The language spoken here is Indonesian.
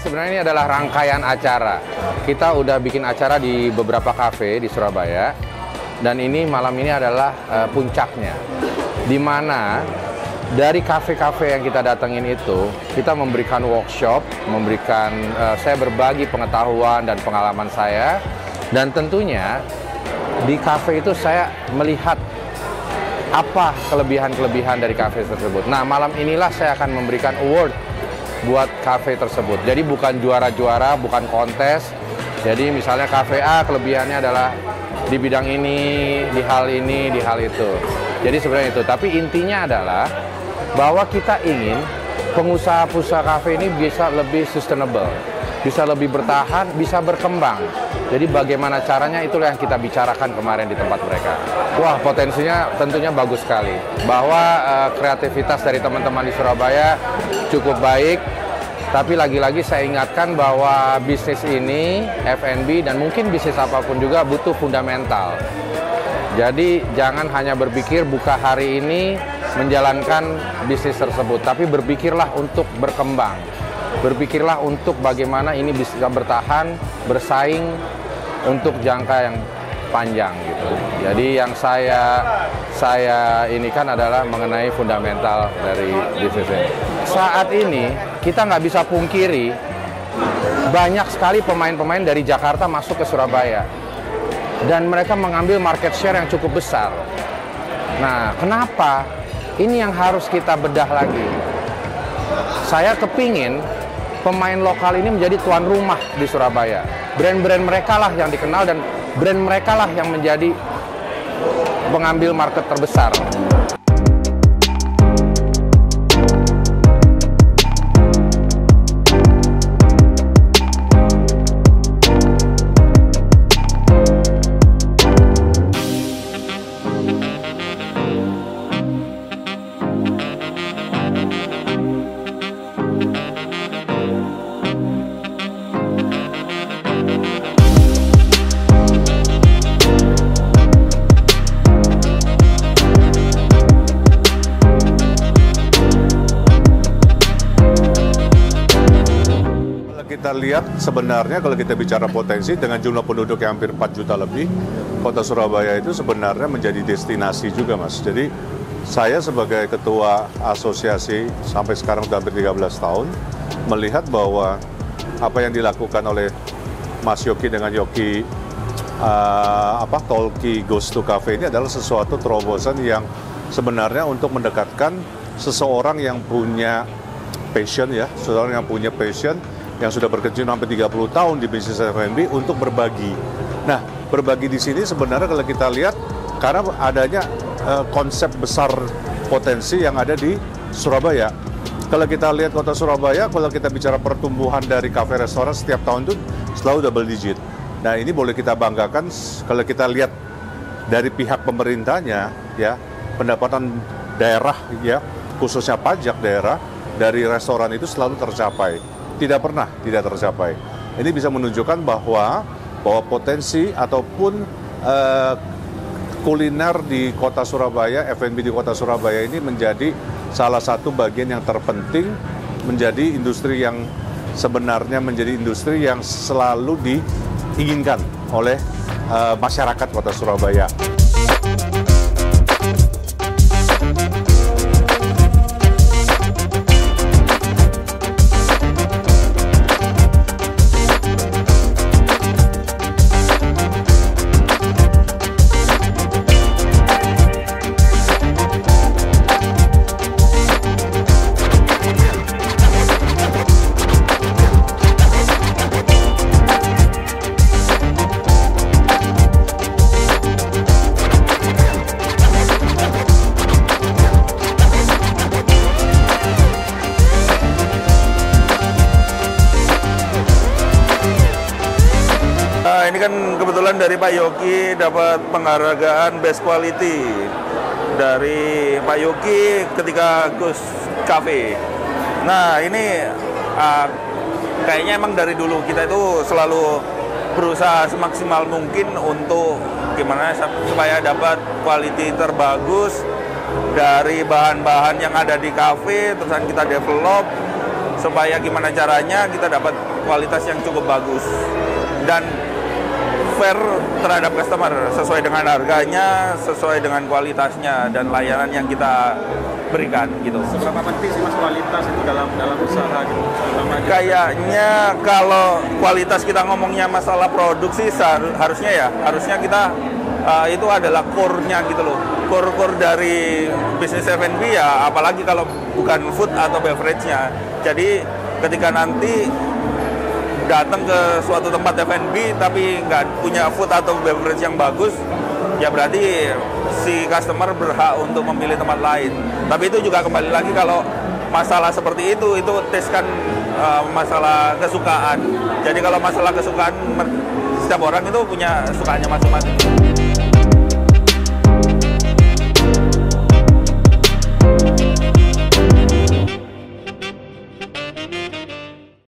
sebenarnya ini adalah rangkaian acara. Kita udah bikin acara di beberapa kafe di Surabaya, dan ini malam ini adalah puncaknya. Di mana dari kafe-kafe yang kita datengin itu, kita memberikan workshop, saya berbagi pengetahuan dan pengalaman saya, dan tentunya di kafe itu saya melihat apa kelebihan-kelebihan dari kafe tersebut. Nah, malam inilah saya akan memberikan award buat kafe tersebut. Jadi bukan juara-juara, bukan kontes. Jadi misalnya kafe A kelebihannya adalah di bidang ini, di hal ini, di hal itu. Jadi sebenarnya itu. Tapi intinya adalah bahwa kita ingin pengusaha-pengusaha kafe ini bisa lebih sustainable, bisa lebih bertahan, bisa berkembang. Jadi bagaimana caranya, itulah yang kita bicarakan kemarin di tempat mereka. Wah, potensinya tentunya bagus sekali. Bahwa kreativitas dari teman-teman di Surabaya cukup baik. Tapi lagi-lagi saya ingatkan bahwa bisnis ini, F&B dan mungkin bisnis apapun juga butuh fundamental. Jadi jangan hanya berpikir buka hari ini menjalankan bisnis tersebut, tapi berpikirlah untuk berkembang. Berpikirlah untuk bagaimana ini bisa bertahan, bersaing untuk jangka yang panjang gitu. Jadi yang saya ini kan adalah mengenai fundamental dari bisnis ini. Saat ini kita nggak bisa pungkiri banyak sekali pemain-pemain dari Jakarta masuk ke Surabaya. Dan mereka mengambil market share yang cukup besar. Nah, kenapa? Ini yang harus kita bedah lagi. Saya kepingin pemain lokal ini menjadi tuan rumah di Surabaya. Brand-brand mereka lah yang dikenal dan brand mereka lah yang menjadi pengambil market terbesar. Kita lihat sebenarnya kalau kita bicara potensi dengan jumlah penduduk yang hampir 4 juta lebih, kota Surabaya itu sebenarnya menjadi destinasi juga, Mas. Jadi saya sebagai ketua asosiasi sampai sekarang sudah hampir 13 tahun, melihat bahwa apa yang dilakukan oleh Mas Yogi dengan Yogi Talkie Goes to Cafe ini adalah sesuatu terobosan yang sebenarnya untuk mendekatkan seseorang yang punya passion, yang sudah berkecimpung sampai 30 tahun di bisnis F&B untuk berbagi. Nah, berbagi di sini sebenarnya kalau kita lihat karena adanya konsep besar potensi yang ada di Surabaya. Kalau kita lihat kota Surabaya, kalau kita bicara pertumbuhan dari kafe restoran setiap tahun itu selalu double digit. Nah, ini boleh kita banggakan kalau kita lihat dari pihak pemerintahnya, ya, pendapatan daerah, ya, khususnya pajak daerah dari restoran itu selalu tercapai. Tidak pernah tidak tercapai. Ini bisa menunjukkan bahwa potensi ataupun kuliner di kota Surabaya, F&B di kota Surabaya ini menjadi salah satu bagian yang terpenting, menjadi industri yang sebenarnya menjadi industri yang selalu diinginkan oleh masyarakat kota Surabaya. Ini kan kebetulan dari Pak Yogi dapat penghargaan Best Quality dari Pak Yogi ketika Goes Cafe. Nah, ini kayaknya emang dari dulu kita itu selalu berusaha semaksimal mungkin untuk gimana supaya dapat quality terbagus dari bahan-bahan yang ada di kafe, terus kita develop supaya gimana caranya kita dapat kualitas yang cukup bagus dan fair terhadap customer, sesuai dengan harganya, sesuai dengan kualitasnya dan layanan yang kita berikan gitu. Seberapa penting sih Mas kualitas itu dalam usaha gitu? Kayaknya kalau kualitas kita ngomongnya masalah produksi harusnya kita itu adalah core-nya gitu loh. Core dari bisnis F&B ya, apalagi kalau bukan food atau beverage-nya. Jadi ketika nanti datang ke suatu tempat F&B tapi nggak punya food atau beverage yang bagus, ya berarti si customer berhak untuk memilih tempat lain. Tapi itu juga kembali lagi kalau masalah seperti itu taste kan masalah kesukaan. Jadi kalau masalah kesukaan, setiap orang itu punya sukanya masing-masing.